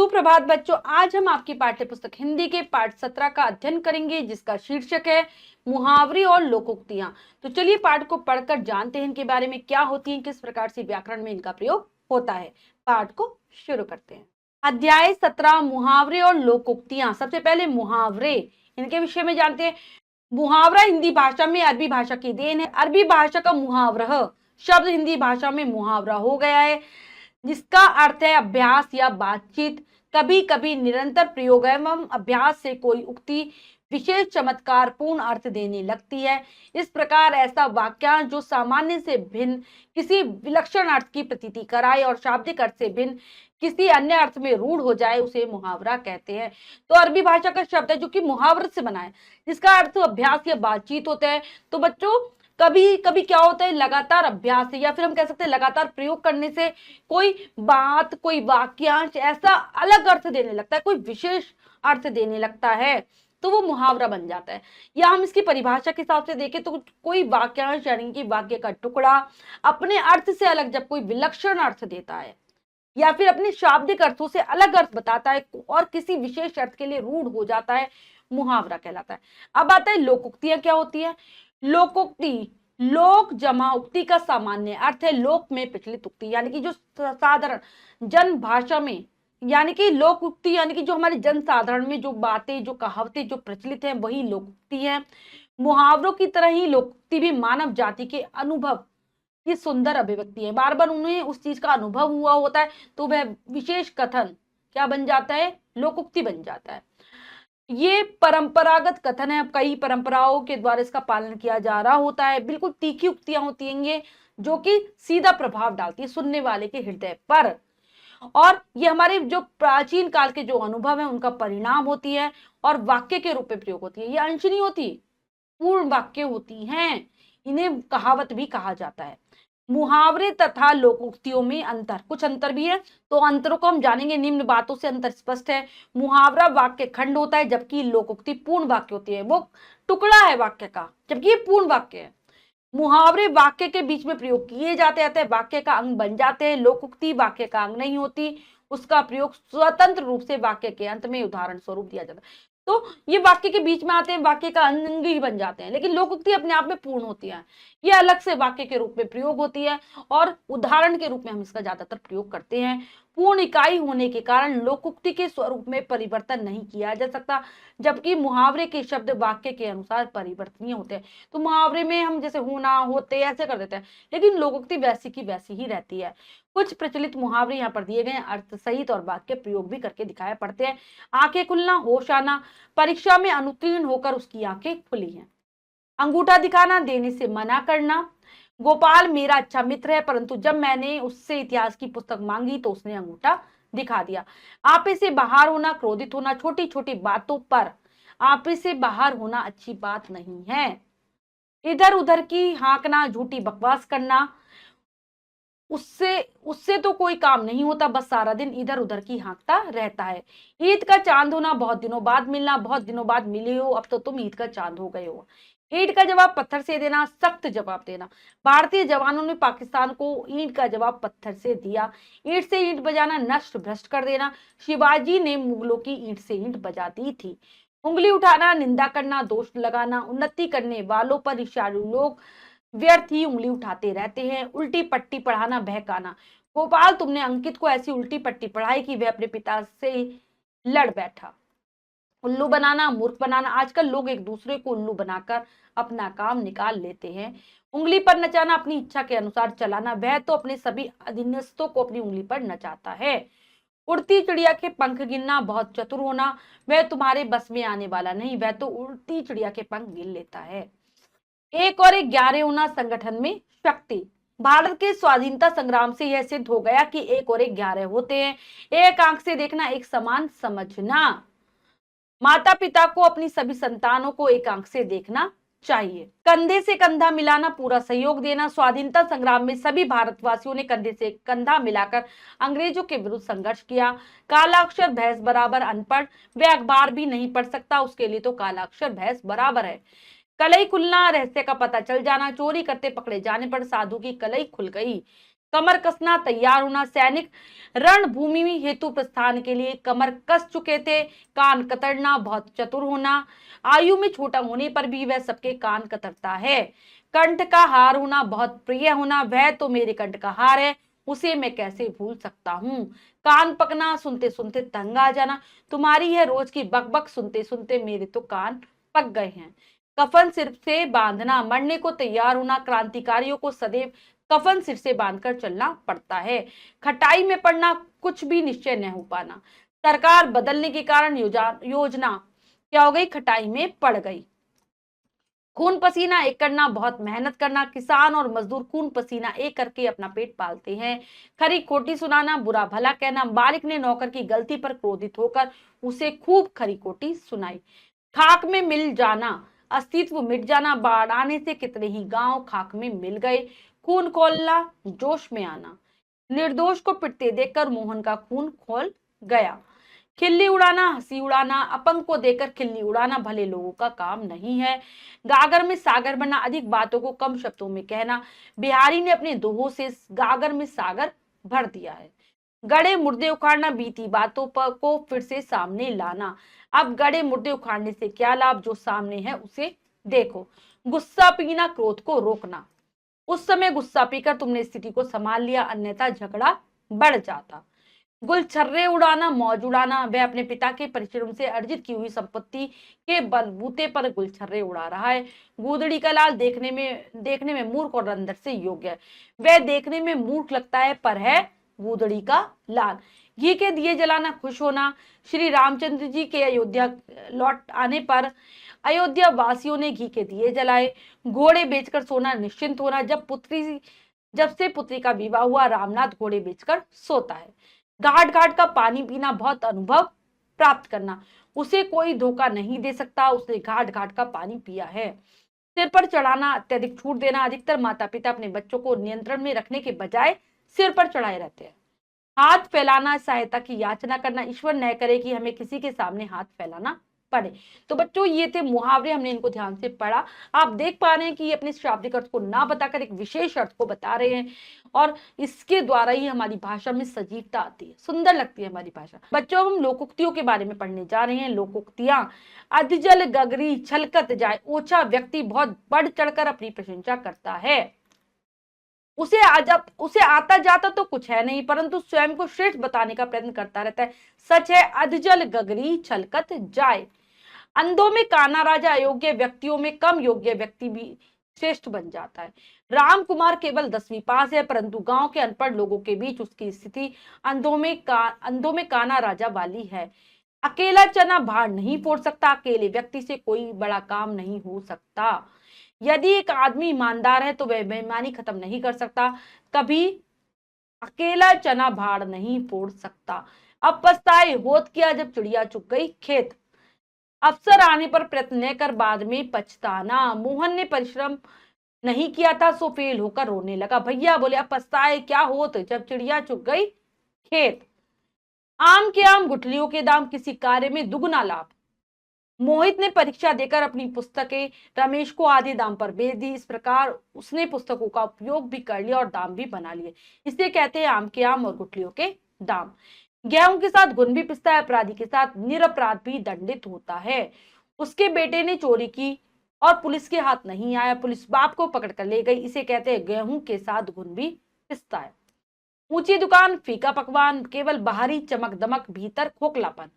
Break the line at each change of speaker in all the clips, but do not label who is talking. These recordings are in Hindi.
सुप्रभात बच्चों, आज हम आपकी पाठ्य पुस्तक हिंदी के पाठ 17 का अध्ययन करेंगे, जिसका शीर्षक है मुहावरे और लोकोक्तियां। तो चलिए पाठ को पढ़कर जानते हैं इनके बारे में, क्या होती हैं, किस प्रकार से व्याकरण में इनका प्रयोग होता है। पाठ को शुरू करते हैं। अध्याय 17 मुहावरे और लोकोक्तियां। सबसे पहले मुहावरे, इनके विषय में जानते हैं। मुहावरा हिंदी भाषा में अरबी भाषा की देन है। अरबी भाषा का मुहावरा शब्द हिंदी भाषा में मुहावरा हो गया है, जिसका अर्थ है अभ्यास या बातचीत। कभी कभी निरंतर प्रयोग एवं अभ्यास से कोई उक्ति विशेष चमत्कार पूर्ण अर्थ देने लगती है। इस प्रकार ऐसा वाक्यांश जो सामान्य से भिन्न किसी विलक्षण अर्थ की प्रतीति कराए और शाब्दिक अर्थ से भिन्न किसी अन्य अर्थ में रूढ़ हो जाए, उसे मुहावरा कहते हैं। तो अरबी भाषा का शब्द है जो कि मुहावरत से बना है, जिसका अर्थ अभ्यास या बातचीत होता है। तो बच्चों, कभी कभी क्या होता है, लगातार अभ्यास से या फिर हम कह सकते हैं लगातार प्रयोग करने से कोई बात, कोई वाक्यांश ऐसा अलग अर्थ देने लगता है, कोई विशेष अर्थ देने लगता है, तो वो मुहावरा बन जाता है। या हम इसकी परिभाषा के हिसाब से देखें तो कोई वाक्यांश यानी कि वाक्य का टुकड़ा अपने अर्थ से अलग जब कोई विलक्षण अर्थ देता है या फिर अपने शाब्दिक अर्थों से अलग अर्थ बताता है और किसी विशेष अर्थ के लिए रूढ़ हो जाता है, मुहावरा कहलाता है। अब आता है लोकोक्तियां क्या होती है। लोकोक्ति, लोक जमा उक्ति का सामान्य अर्थ है लोक में प्रचलित उक्ति, यानी कि जो साधारण जन भाषा में, यानी कि लोक उक्ति यानी कि जो हमारे जन साधारण में जो बातें, जो कहावतें जो प्रचलित हैं, वही लोकोक्ति है। मुहावरों की तरह ही लोकोक्ति भी मानव जाति के अनुभव की सुंदर अभिव्यक्ति है। बार बार उन्हें उस चीज का अनुभव हुआ होता है तो वह विशेष कथन क्या बन जाता है, लोकोक्ति बन जाता है। ये परंपरागत कथन है, कई परंपराओं के द्वारा इसका पालन किया जा रहा होता है। बिल्कुल तीखी उक्तियां होती हैं ये, जो कि सीधा प्रभाव डालती है सुनने वाले के हृदय पर, और ये हमारे जो प्राचीन काल के जो अनुभव है उनका परिणाम होती है और वाक्य के रूप में प्रयोग होती है। ये अंश नहीं होती, पूर्ण वाक्य होती हैं। इन्हें कहावत भी कहा जाता है। मुहावरे तथा लोकोक्तियों में अंतर, कुछ अंतर भी है, तो अंतरों को हम जानेंगे। निम्न बातों से अंतर स्पष्ट है। मुहावरा वाक्य खंड होता है, जबकि लोकोक्ति पूर्ण वाक्य होती है। वो टुकड़ा है वाक्य का, जबकि ये पूर्ण वाक्य है। मुहावरे वाक्य के बीच में प्रयोग किए जाते हैं, वाक्य का अंग बन जाते हैं। लोकोक्ति वाक्य का अंग नहीं होती, उसका प्रयोग स्वतंत्र रूप से वाक्य के अंत में उदाहरण स्वरूप दिया जाता है। तो ये वाक्य के बीच में आते हैं, वाक्य का अंग ही बन जाते हैं, लेकिन लोकोक्ति अपने आप में पूर्ण होती है। ये अलग से वाक्य के रूप में प्रयोग होती है और उदाहरण के रूप में हम इसका ज्यादातर प्रयोग करते हैं। पूर्ण इकाई होने के कारण लोकोक्ति के स्वरूप में परिवर्तन नहीं किया जा सकता, जबकि मुहावरे के शब्द वाक्य के अनुसार परिवर्तनीय होते हैं। तो मुहावरे में हम जैसे होना, होते ऐसे कर देते हैं, लेकिन लोकोक्ति वैसी की वैसी ही रहती है। कुछ प्रचलित मुहावरे यहाँ पर दिए गए अर्थ सहित और वाक्य प्रयोग भी करके दिखाया पड़ते हैं। आंखें खुलना, होश आना, परीक्षा में अनुत्तीर्ण होकर उसकी आंखें खुली हैं। अंगूठा दिखाना, देने से मना करना। गोपाल मेरा अच्छा मित्र है, परंतु जब मैंने उससे इतिहास की पुस्तक मांगी तो उसने अंगूठा दिखा दिया। आपे से बाहर होना, क्रोधित होना, छोटी छोटी बातों पर आपे से बाहर होना अच्छी बात नहीं है। इधर उधर की हाँकना, झूठी बकवास करना, उससे उससे तो कोई काम नहीं होता, बस सारा दिन इधर उधर की हाँकता रहता है। ईद का चांद होना, बहुत दिनों बाद मिलना, बहुत दिनों बाद मिले हो, अब तो तुम ईद का चांद हो गए हो। ईंट का जवाब पत्थर से देना, सख्त जवाब देना। भारतीय जवानों ने पाकिस्तान को ईंट का जवाब पत्थर से दिया। ईंट से ईंट बजाना, नष्ट भ्रष्ट कर देना। शिवाजी ने मुगलों की ईंट से ईंट बजा दी थी। उंगली उठाना, निंदा करना, दोष लगाना। उन्नति करने वालों पर ईर्ष्यालु लोग व्यर्थ ही उंगली उठाते रहते हैं। उल्टी पट्टी पढ़ाना, बहकाना। गोपाल, तुमने अंकित को ऐसी उल्टी पट्टी पढ़ाई कि वह अपने पिता से लड़ बैठा। उल्लू बनाना, मूर्ख बनाना। आजकल लोग एक दूसरे को उल्लू बनाकर अपना काम निकाल लेते हैं। उंगली पर नचाना, अपनी इच्छा के अनुसार चलाना। वह तो अपने सभी अधीनस्थों को अपनी उंगली पर नचाता है। उड़ती चिड़िया के पंख गिनना, बहुत चतुर होना। वह तुम्हारे बस में आने वाला नहीं, वह तो उड़ती चिड़िया के पंख गिन लेता है। 1 और 11 होना, संगठन में शक्ति। भारत के स्वाधीनता संग्राम से यह सिद्ध हो गया कि 1 और 11 होते हैं। एक आंख से देखना, एक समान समझना। माता पिता को अपनी सभी संतानों को एक आंख से देखना चाहिए। कंधे से कंधा मिलाना, पूरा सहयोग देना। स्वाधीनता संग्राम में सभी भारतवासियों ने कंधे से कंधा मिलाकर अंग्रेजों के विरुद्ध संघर्ष किया। काला अक्षर भैंस बराबर अनपढ़, वह अखबार भी नहीं पढ़ सकता, उसके लिए तो काला अक्षर भैंस बराबर है। कलई खुलना, रहस्य का पता चल जाना। चोरी करते पकड़े जाने पर साधु की कलई खुल गई। कमर कसना, तैयार होना। सैनिक रणभूमि में हेतु प्रस्थान के लिए कमर कस चुके थे। कान कतरना, बहुत चतुर होना। आयु में छोटा होने पर भी वह सबके कान कतरता है। कंठ का हार होना, बहुत प्रिय होना। वह तो मेरे कंठ का हार है, उसे मैं कैसे भूल सकता हूँ। कान पकना, सुनते सुनते तंग आ जाना। तुम्हारी है रोज की बकबक, सुनते सुनते मेरे तो कान पक गए हैं। कफन सिर से बांधना, मरने को तैयार होना। क्रांतिकारियों को सदैव कफन सिर से बांधकर चलना पड़ता है। खटाई में पड़ना, कुछ भी निश्चय न हो पाना। सरकार बदलने के कारण योजना क्या हो गई, खटाई में पड़ गई। खून पसीना एक करना, बहुत मेहनत करना। किसान और मजदूर खून पसीना एक करके अपना पेट पालते हैं। खरी खोटी सुनाना, बुरा भला कहना। मालिक ने नौकर की गलती पर क्रोधित होकर उसे खूब खरी खोटी सुनाई। खाक में मिल जाना, अस्तित्व मिट जाना। बाढ़ आने से कितने ही गांव खाक में मिल गए। खून खोलना, जोश में आना। निर्दोष को पिटते देखकर मोहन का खून खोल गया। खिल्ली उड़ाना, हंसी उड़ाना। अपंग को देकर खिल्ली उड़ाना भले लोगों का काम नहीं है। गागर में सागर बनना, अधिक बातों को कम शब्दों में कहना। बिहारी ने अपने दोहों से गागर में सागर भर दिया है। गड़े मुर्दे उखाड़ना, बीती बातों पर को फिर से सामने लाना। अब गड़े मुर्दे उखाड़ने से क्या लाभ, जो सामने है उसे देखो। गुस्सा पीना, क्रोध को रोकना। उस समय गुस्सा पीकर तुमने स्थिति को संभाल लिया, अन्यथा झगड़ा बढ़ जाता। गुलछर्रे उड़ाना, मौज उड़ाना। वह अपने पिता के परिश्रम से अर्जित की हुई संपत्ति के बलबूते पर गुलछर्रे उड़ा रहा है। गूदड़ी का लाल देखने में मूर्ख और अंदर से योग्य है। वह देखने में मूर्ख लगता है पर है गूदड़ी का लाल। घी के दिए जलाना, खुश होना। श्री रामचंद्र जी के अयोध्या लौट आने पर अयोध्या वासियों ने घी के दिए जलाए। घोड़े बेचकर सोना, निश्चिंत होना। जब से पुत्री का विवाह हुआ, रामनाथ घोड़े बेचकर सोता है। घाट घाट का पानी पीना, बहुत अनुभव प्राप्त करना। उसे कोई धोखा नहीं दे सकता, उसने घाट घाट का पानी पिया है। सिर पर चढ़ाना, अत्यधिक छूट देना। अधिकतर माता पिता अपने बच्चों को नियंत्रण में रखने के बजाय सिर पर चढ़ाए रहते हैं। हाथ फैलाना, सहायता की याचना करना। ईश्वर न करे कि हमें किसी के सामने हाथ फैलाना पड़े। तो बच्चों, ये थे मुहावरे, हमने इनको ध्यान से पढ़ा। आप देख पा रहे हैं कि ये अपने शाब्दिक अर्थ को ना बताकर एक विशेष अर्थ को बता रहे हैं, और इसके द्वारा ही हमारी भाषा में सजीवता आती है, सुंदर लगती है हमारी भाषा। बच्चों, हम लोकोक्तियों के बारे में पढ़ने जा रहे हैं। लोकोक्तियां, अधजल गगरी छलकत जाए। ओछा व्यक्ति बहुत बढ़ चढ़कर अपनी प्रशंसा करता है। उसे आता जाता तो कुछ है नहीं, परंतु स्वयं को श्रेष्ठ बताने का प्रयत्न करता रहता है। सच है, अधजल गगरी छलकत जाए। अंधों में काना राजा, अयोग्य व्यक्तियों में कम योग्य व्यक्ति भी श्रेष्ठ बन जाता है। राम कुमार केवल 10वीं पास है, परंतु गांव के अनपढ़ लोगों के बीच उसकी स्थिति अंधों में काना राजा वाली है। अकेला चना भार नहीं फोड़ सकता, अकेले व्यक्ति से कोई बड़ा काम नहीं हो सकता। यदि एक आदमी ईमानदार है तो वह बेईमानी खत्म नहीं कर सकता, कभी अकेला चना भार नहीं फोड़ सकता। अब पछताए होत किया, जब चिड़िया चुग गई खेत। अवसर आने पर प्रयत्न कर बाद में पछताना। मोहन ने परिश्रम नहीं किया था, सो फेल होकर रोने लगा। भैया बोले, अब पछताए क्या होत, जब चिड़िया चुग गई खेत। आम के आम, गुठलियों के दाम, किसी कार्य में दुगुना लाभ। मोहित ने परीक्षा देकर अपनी पुस्तकें रमेश को आधे दाम पर बेच दी। इस प्रकार उसने पुस्तकों का उपयोग भी कर लिया और दाम भी बना लिए। इसे कहते हैं आम के आम और गुठलियों के दाम। गेहूं के साथ घुन भी पिसता है, अपराधी के साथ निरपराध भी दंडित होता है। उसके बेटे ने चोरी की और पुलिस के हाथ नहीं आया, पुलिस बाप को पकड़ कर ले गई। इसे कहते हैं गेहूं के साथ घुन भी पिसता है। ऊंची दुकान, फीका पकवान, केवल बाहरी चमक दमक, भीतर खोखलापन।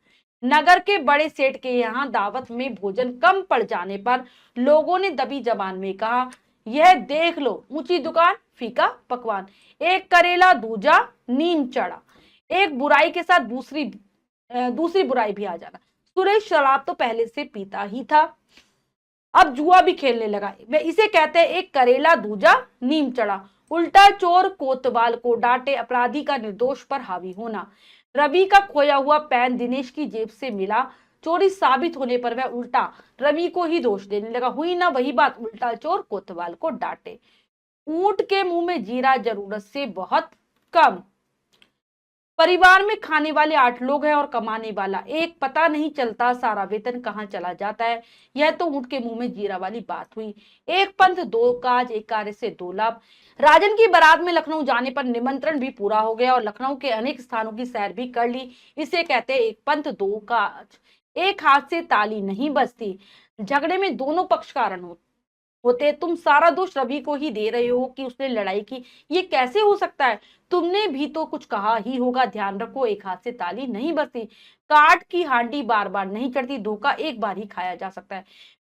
नगर के बड़े सेठ के यहाँ दावत में भोजन कम पड़ जाने पर लोगों ने दबी जबान में कहा, यह देख लो, ऊंची दुकान, फीका पकवान, एक करेला दूजा नीम चढ़ा। एक बुराई के साथ दूसरी बुराई भी आ जाना। सुरेश शराब तो पहले से पीता ही था, अब जुआ भी खेलने लगा। वे इसे कहते हैं एक करेला दूजा नीम चढ़ा। उल्टा चोर कोतवाल को डांटे, अपराधी का निर्दोष पर हावी होना। रवि का खोया हुआ पेन दिनेश की जेब से मिला, चोरी साबित होने पर वह उल्टा रवि को ही दोष देने लगा। हुई ना वही बात, उल्टा चोर कोतवाल को डांटे। ऊंट के मुंह में जीरा जरूरत से बहुत कम। परिवार में खाने वाले 8 लोग हैं और कमाने वाला एक, पता नहीं चलता सारा वेतन कहाँ चला जाता है। यह तो ऊंट के मुंह में जीरा वाली बात हुई। एक पंथ दो काज, एक कार्य से दो लाभ। राजन की बारात में लखनऊ जाने पर निमंत्रण भी पूरा हो गया और लखनऊ के अनेक स्थानों की सैर भी कर ली। इसे कहते हैं एक पंथ दो काज। एक हाथ से ताली नहीं बजती। झगड़े में दोनों पक्ष कारण होते। तुम सारा दोष रवि को ही दे रहे हो कि उसने लड़ाई की। ये कैसे हो सकता है? तुमने भी तो कुछ कहा ही होगा। ध्यान रखो, एक हाथ से ताली नहीं बजती। काठ की हांडी बार बार नहीं चढ़ती। धोखा एक बार ही खाया जा सकता है।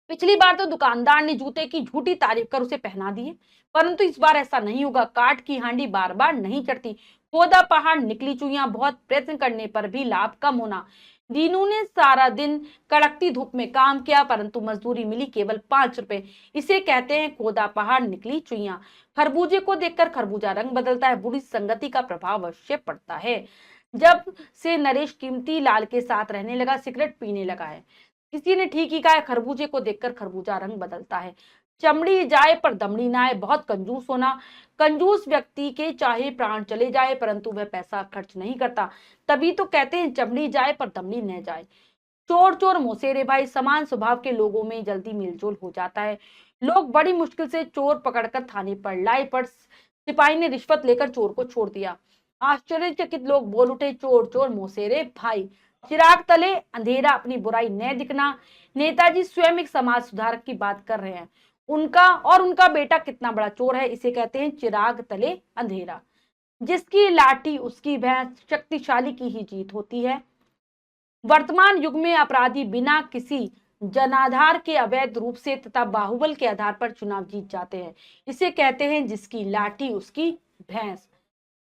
पिछली बार तो दुकानदार ने जूते की झूठी तारीफ कर उसे पहना दिए, परंतु इस बार ऐसा नहीं होगा। काठ की हांडी बार बार नहीं चढ़ती। खोदा पहाड़ निकली चुईयां। बहुत प्रयत्न करने पर भी लाभ कम होना। दीनू ने सारा दिन कड़कती धूप में काम किया, परंतु मजदूरी मिली केवल 5 रुपए। इसे कहते हैं खोदा पहाड़ निकली चुईयां। खरबूजे को देखकर खरबूजा रंग बदलता है। बुरी संगति का प्रभाव अवश्य पड़ता है। जब से नरेश कीमती लाल के साथ रहने लगा, सिगरेट पीने लगा है। किसी ने ठीक ही कहा है, खरबूजे को देखकर खरबूजा रंग बदलता है। चमड़ी जाए पर दमड़ी ना आए। बहुत कंजूस होना। कंजूस व्यक्ति के चाहे प्राण चले जाए परंतु वह पैसा खर्च नहीं करता। तभी तो कहते हैं चमड़ी जाए पर दमड़ी न जाए। चोर चोर मोसेरे भाई। समान स्वभाव के लोगों में जल्दी मेलजोल हो जाता है। लोग बड़ी मुश्किल से चोर पकड़कर थाने पर लाए, पर सिपाही ने रिश्वत लेकर चोर को छोड़ दिया। आश्चर्यचकित लोग बोल उठे, चोर चोर मोसेरे भाई। चिराग तले अंधेरा, अपनी बुराई न दिखना। नेताजी स्वयं एक समाज सुधारक की बात कर रहे हैं। उनका बेटा कितना बड़ा चोर है। इसे कहते हैं चिराग तले अंधेरा। जिसकी लाठी उसकी भैंस। शक्तिशाली की ही जीत होती है। वर्तमान युग में अपराधी बिना किसी जनाधार के अवैध रूप से तथा बाहुबल के आधार पर चुनाव जीत जाते हैं। इसे कहते हैं जिसकी लाठी उसकी भैंस।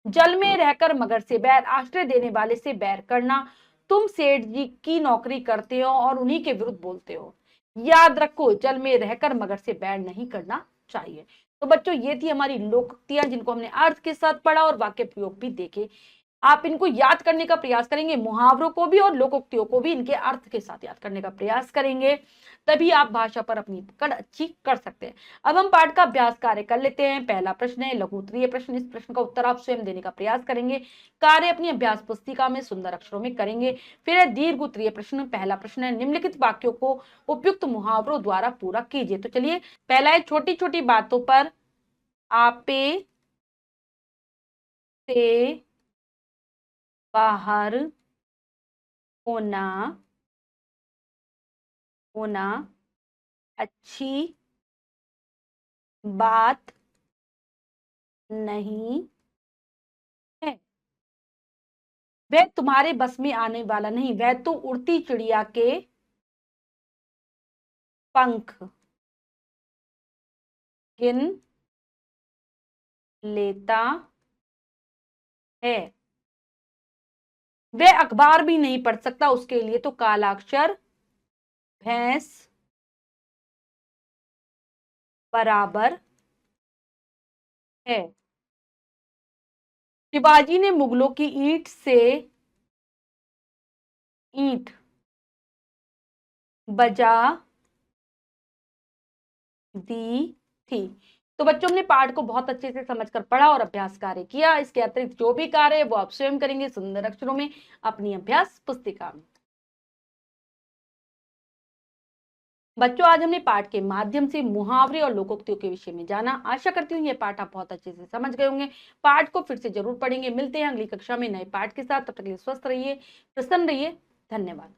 जल में रहकर मगर से बैर। आश्रय देने वाले से बैर करना। तुम सेठ जी की नौकरी करते हो और उन्हीं के विरुद्ध बोलते हो। याद रखो, जल में रहकर मगर से बैर नहीं करना चाहिए। तो बच्चों, ये थी हमारी लोकोक्तियां जिनको हमने अर्थ के साथ पढ़ा और वाक्य प्रयोग भी देखे। आप इनको याद करने का प्रयास करेंगे, मुहावरों को भी और लोकोक्तियों को भी इनके अर्थ के साथ याद करने का प्रयास करेंगे, तभी आप भाषा पर अपनी पकड़ अच्छी कर सकते हैं। अब हम पाठ का अभ्यास कार्य कर लेते हैं। पहला प्रश्न है लघु उत्तरीय प्रश्न। इस प्रश्न का उत्तर आप स्वयं देने का प्रयास करेंगे। कार्य अपनी अभ्यास पुस्तिका में सुंदर अक्षरों में करेंगे। फिर है दीर्घ उत्तरीय प्रश्न। पहला प्रश्न है निम्नलिखित वाक्यों को उपयुक्त मुहावरों द्वारा पूरा कीजिए। तो चलिए, पहला है छोटी छोटी बातों पर आपे से बाहर होना होना अच्छी बात नहीं है। वह तुम्हारे बस में आने वाला नहीं। वह तो उड़ती चिड़िया के पंख गिन लेता है। वह अखबार भी नहीं पढ़ सकता। उसके लिए तो कालाक्षर भैंस बराबर है। शिवाजी ने मुगलों की ईंट से ईंट बजा दी थी। तो बच्चों, हमने पाठ को बहुत अच्छे से समझकर पढ़ा और अभ्यास कार्य किया। इसके अतिरिक्त जो भी कार्य है वो आप स्वयं करेंगे सुंदर अक्षरों में अपनी अभ्यास पुस्तिका में। बच्चों, आज हमने पाठ के माध्यम से मुहावरे और लोकोक्तियों के विषय में जाना। आशा करती हूँ ये पाठ आप बहुत अच्छे से समझ गए होंगे। पाठ को फिर से जरूर पढ़ेंगे। मिलते हैं अगली कक्षा में नए पाठ के साथ। तब तक के लिए स्वस्थ रहिए, प्रसन्न रहिए। धन्यवाद।